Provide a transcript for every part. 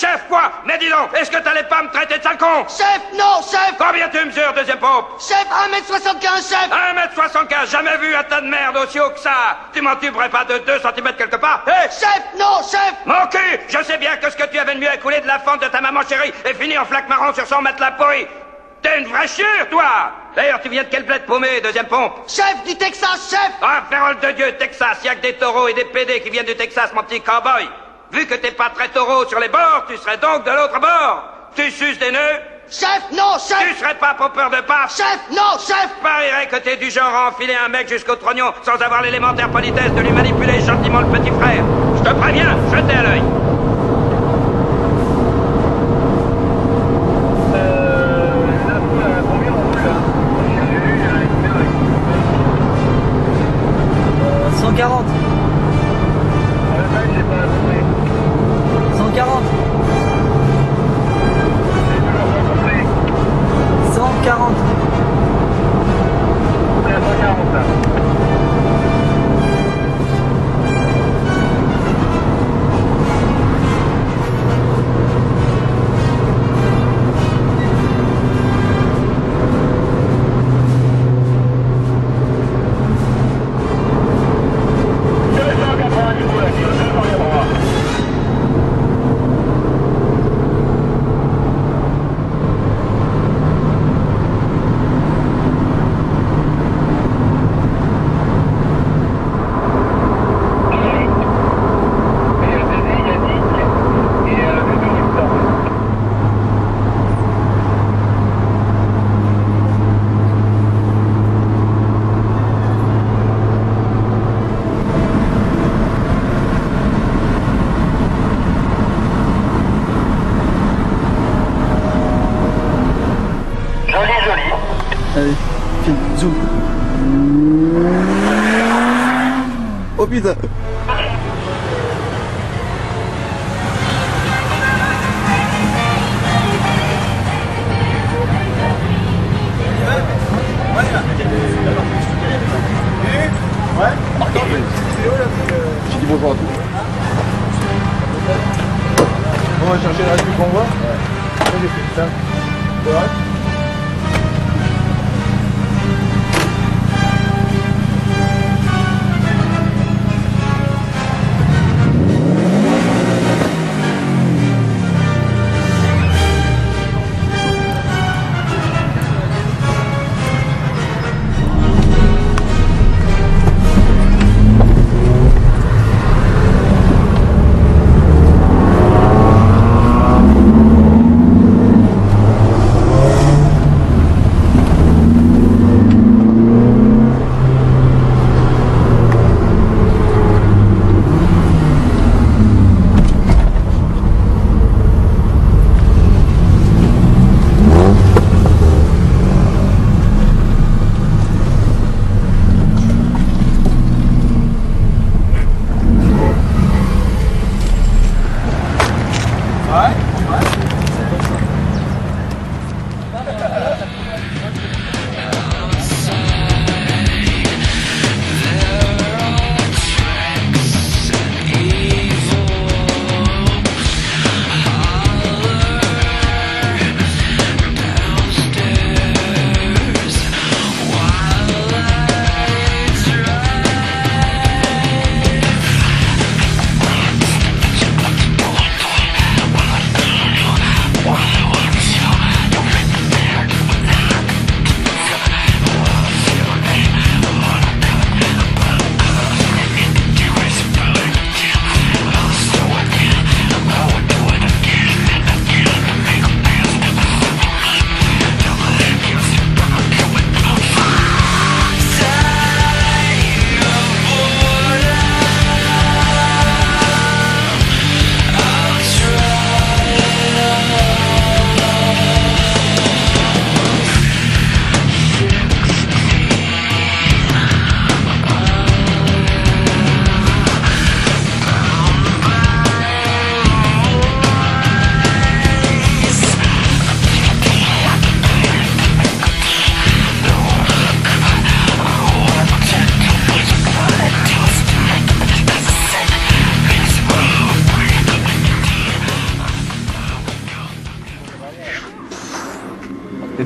Chef, quoi? Mais dis donc, est-ce que t'allais pas me traiter de sale con? Chef, non, chef! Combien tu mesures, deuxième pompe? Chef, 1m75, chef! 1m75, jamais vu un tas de merde aussi haut que ça! Tu m'en tuberais pas de 2 cm quelque part? Hé! Chef, non, chef! Mon cul! Je sais bien que ce que tu avais de mieux à couler de la fente de ta maman chérie est fini en flaque marron sur son matelas pourri! T'es une vraie chure, toi! D'ailleurs, tu viens de quelle bled paumé, deuxième pompe? Chef du Texas, chef! Ah, parole de Dieu, Texas, y a que des taureaux et des PD qui viennent du Texas, mon petit cowboy! Vu que t'es pas très taureau sur les bords, tu serais donc de l'autre bord! Tu suces des nœuds? Chef, non, chef! Tu serais pas popeur de paf? Chef, non, chef! Parierais que t'es du genre à enfiler un mec jusqu'au trognon sans avoir l'élémentaire politesse de lui manipuler gentiment le petit frère. Je te préviens, jetez à l'œil. Allez, film, zoom. Oh putain. Ouais. J'ai dit bonjour à tous. On va chercher la reste du convoi. Ouais. Moi j'ai fait ça. Ouais.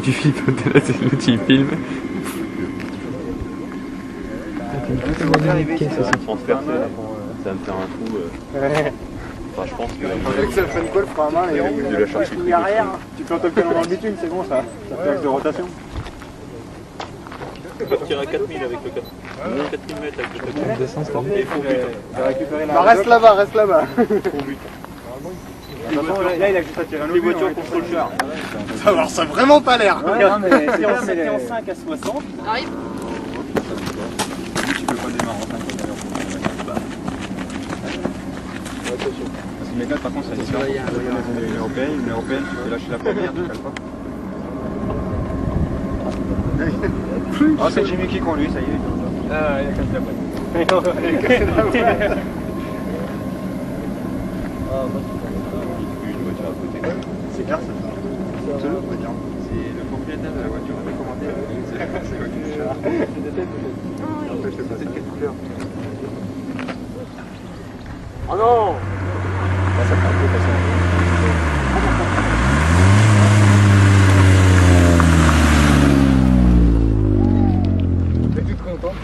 Tu flippes, l'autre il filme. Transfert, ça va me faire un trou. Enfin, je pense que. Axel Frenkel fera un main et de la charcuterie. tu plantes le canon dans le bitume, c'est bon ça. Ça fait axe de rotation. On va tirer à 4000 avec le 4000 mètres avec le 4000. Descends, stop. Et faut but. Bah, reste là-bas, reste là-bas. Faut but. Là, il a juste à tirer un Les voitures contre le char. Ça va, ça a vraiment pas l'air. Non, mais si on se mettait en 5 à 60, Arrive. Tu peux pas démarrer en 5 Parce que mes gars, par contre, ça différent. Une européenne, tu peux lâcher la première, tu cales pas. Ah, c'est Jimmy qui conduit, ça y est. Ah, il a cassé la boîte. Il a cassé la boîte. C'est clair, ça. C'est le propriétaire de la voiture. C'est quoi qui est cher? Après, je te passe quelle couleur? Oh non! Là, ça fait un peu façon. T'es toute contente,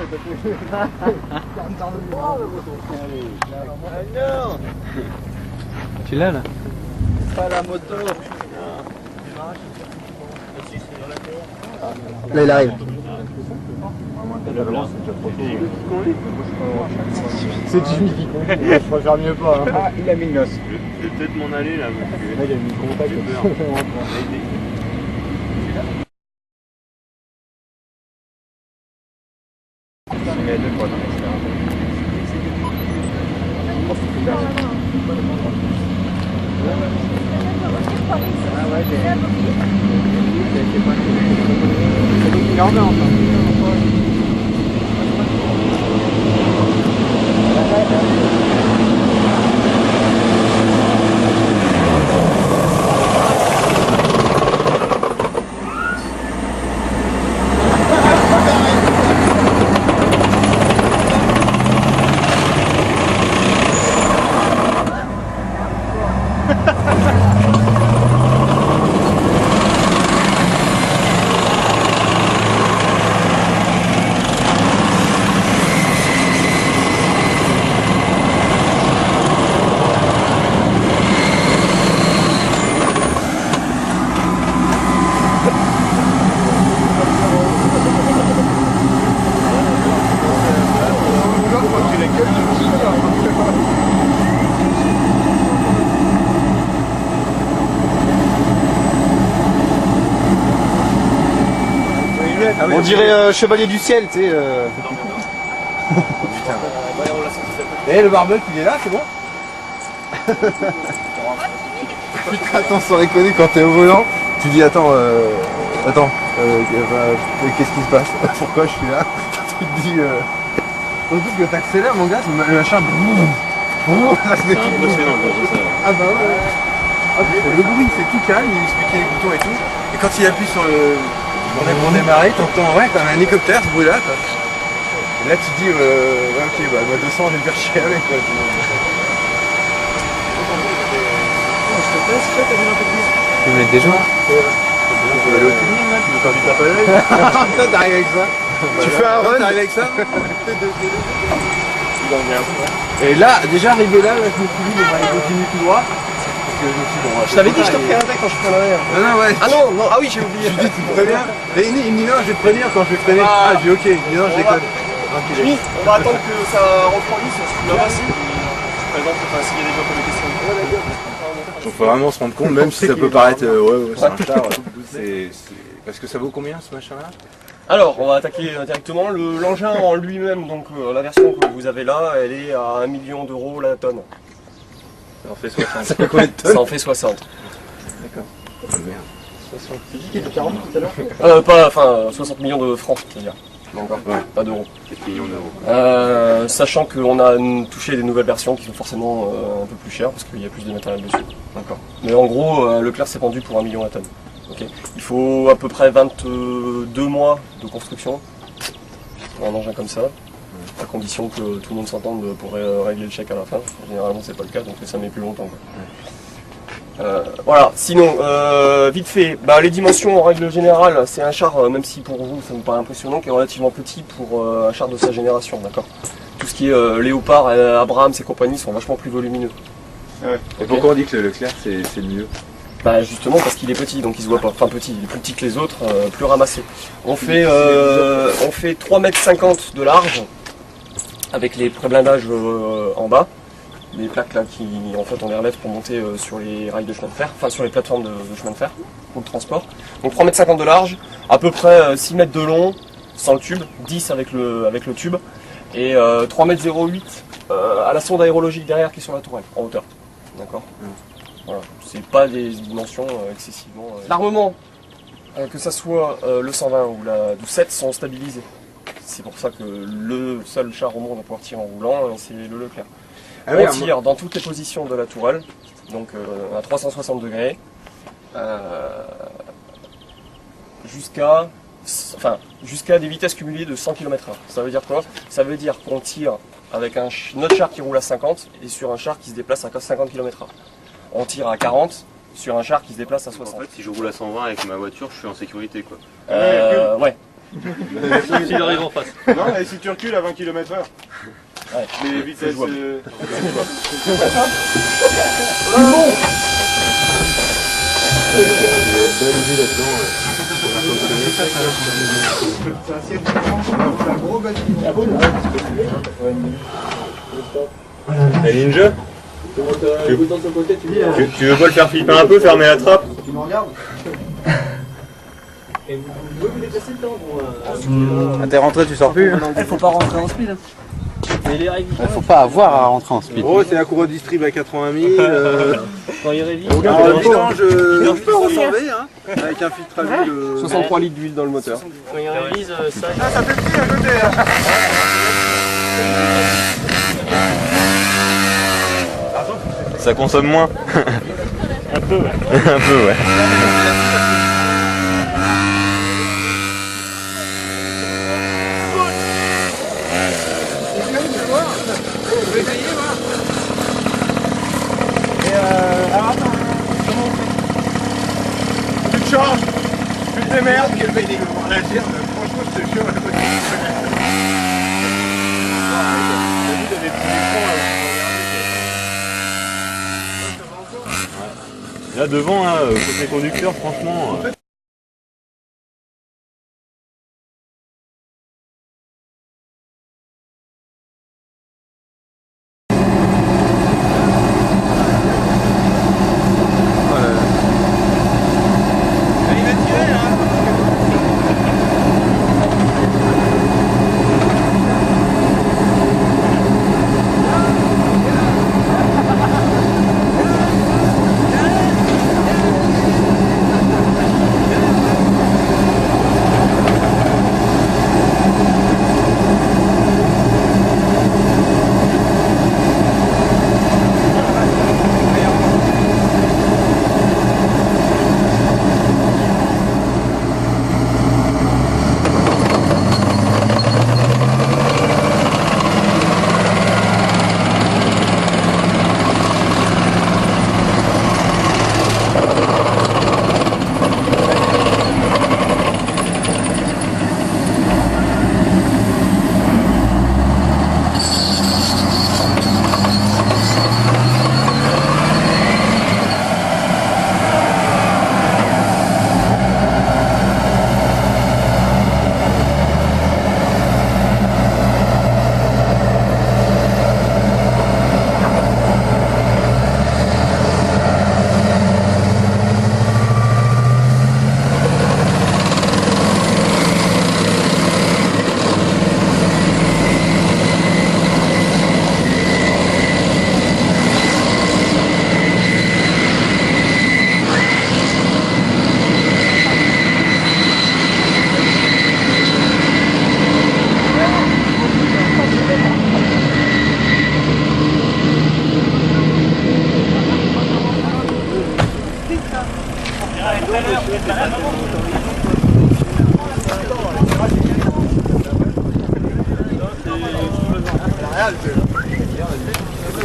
non! Tu l'as là? pas la moto. Là il arrive. C'est Jimmy qui conduit. Je préfère mieux pas. Hein. Ah, il a mis une gosse. Je vais peut-être m'en aller là. Là, il a mis le contact. On dirait Chevalier du Ciel, tu sais. Eh, le barbecue il est là, c'est bon. Putain, attends, sans déconner, quand t'es au volant, tu dis attends, qu'est-ce qui se passe? Pourquoi je suis là? Tu te dis, surtout que t'accélères mon gars, le machin, ça se met tout le impressionnant, Ah bah ouais. Ah, le bruit c'est tout calme, il expliquait les boutons et tout. Et quand il appuie sur le... pour démarrer, t'entends ouais, comme un hélicoptère ce bruit là quoi. Et là tu te dis ouais ok bah moi 200 je vais me faire chier avec quoi. Tu veux mettre des joints? Tu vas aller au tuning là, tu veux faire du tape à l'œil. Toi t'arrives avec ça. Tu fais un run, t'arrives avec ça. Et là, déjà arrivé là, je me suis dit, bon, il continue tout droit. Parce que je me suis dit, bon, je t'avais dit que je te préviendrais quand je freinerais. Non, ouais. Ah non, non, ah oui, j'ai oublié. Je lui dis, tu me préviens. Et il me dit, non, je vais te prévenir quand je vais freiner. Ah, j'ai dit, ok. Il me dit, non, je déconne. Jimmy, on va attendre que ça refroidisse, on se fout là-bas. Je présente, enfin, s'il y a des gens qui ont des questions. Il faut vraiment se rendre compte, même si ça peut paraître, ouais, c'est un char. Parce que ça vaut combien ce machin-là? Alors, on va attaquer directement l'engin en lui-même. Donc, la version que vous avez là, elle est à 1 million d'euros la tonne. Ça en fait 60. Ça fait combien de tonnes? Ça en fait 60. D'accord. Oh merde. 60. Tu dis qu'il était 40 tout à l'heure pas, enfin, 60 millions de francs, c'est-à-dire. Encore, ouais. Pas d'euros. 7 millions d'euros. Sachant qu'on a touché des nouvelles versions qui sont forcément un peu plus chères parce qu'il y a plus de matériel dessus. D'accord. Mais en gros, Leclerc s'est vendu pour 1 million la tonne. Okay. Il faut à peu près 22 mois de construction pour un engin comme ça, à condition que tout le monde s'entende pour régler le chèque à la fin. Généralement c'est pas le cas, donc ça met plus longtemps. Quoi. Voilà, sinon, vite fait, les dimensions en règle générale, c'est un char, même si pour vous ça me paraît impressionnant, qui est relativement petit pour un char de sa génération, d'accord. Tout ce qui est Léopard, Abrams et compagnie sont vachement plus volumineux. Ouais. Et pourquoi on dit que le Leclerc c'est mieux? Justement parce qu'il est petit, donc il se voit pas. Enfin petit, il est plus petit que les autres, plus ramassé. On fait 3,50 m de large, avec les pré-blindages en bas. Les plaques là qui en fait on les relève pour monter sur les rails de chemin de fer, enfin sur les plateformes de chemin de fer pour le transport. Donc 3,50 m de large, à peu près 6 m de long sans le tube, 10 avec le tube, et 3,08 m à la sonde aérologique derrière qui est sur la tourelle, en hauteur. D'accord. Voilà, c'est pas des dimensions excessivement. L'armement, que ça soit le 120 ou la 12-7 sont stabilisés. C'est pour ça que le seul char au monde à pouvoir tirer en roulant, c'est le Leclerc. On tire dans toutes les positions de la tourelle, donc à 360 degrés, jusqu'à des vitesses cumulées de 100 km/h. Ça veut dire quoi? Ça veut dire qu'on tire avec notre char qui roule à 50 et sur un char qui se déplace à 50 km/h. On tire à 40 sur un char qui se déplace à 60. En fait, si je roule à 120 avec ma voiture, je suis en sécurité, quoi. Ouais. S'il arrive en face. Non, mais si tu recules à 20 km/h. Ouais. Les vitesses. Hey Ninja, tu veux pas le faire flipper un peu, fermer la trappe? Tu me regardes? T'es rentré, tu sors plus. Il faut pas rentrer en speed. Il faut pas avoir à rentrer en speed. Oh, c'est la cour distrib à 80 000. Quand il révise. Alors, le vidange, je peux ressembler, hein, avec un filtre à huile. 63 litres d'huile dans le moteur. Quand il révise, ça. Ça fait petit à côté. Hein. Ça consomme moins. Un peu, ouais. Un peu, ouais. Tu te changes, tu te démerdes. Franchement, je te jure. Là devant, hein, côté conducteur, franchement.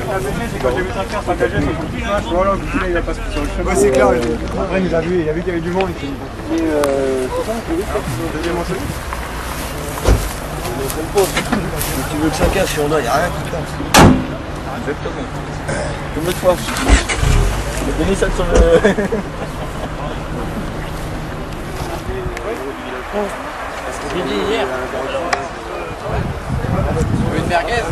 c'est quand j'ai vu Trinquer s'engager, c'est beaucoup plus vache. Voilà, là, il va passer sur le chemin. Ouais, c'est clair. Après, il nous a vu, il a vu qu'il y avait du monde. C'est ça, deuxième enchaînement. Tu veux le 5 si on a, il n'y a rien qui passe. Exactement. Comme l'autre fois. Il a donné ça sur le... J'ai dit hier. Tu veux une merguez?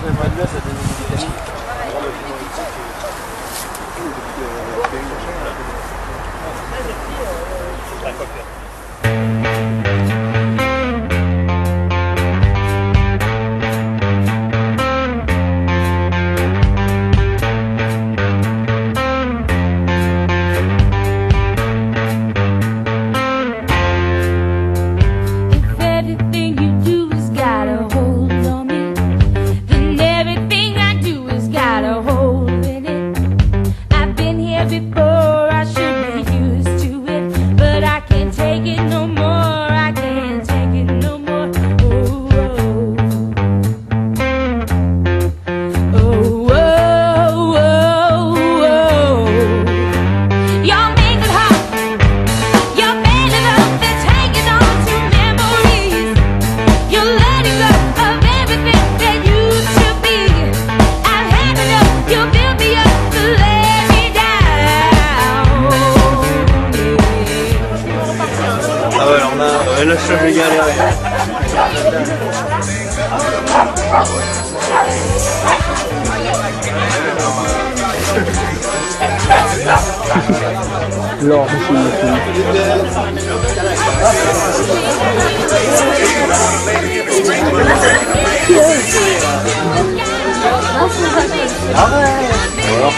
Là, je vais galérer. Alors, Arrête. Alors,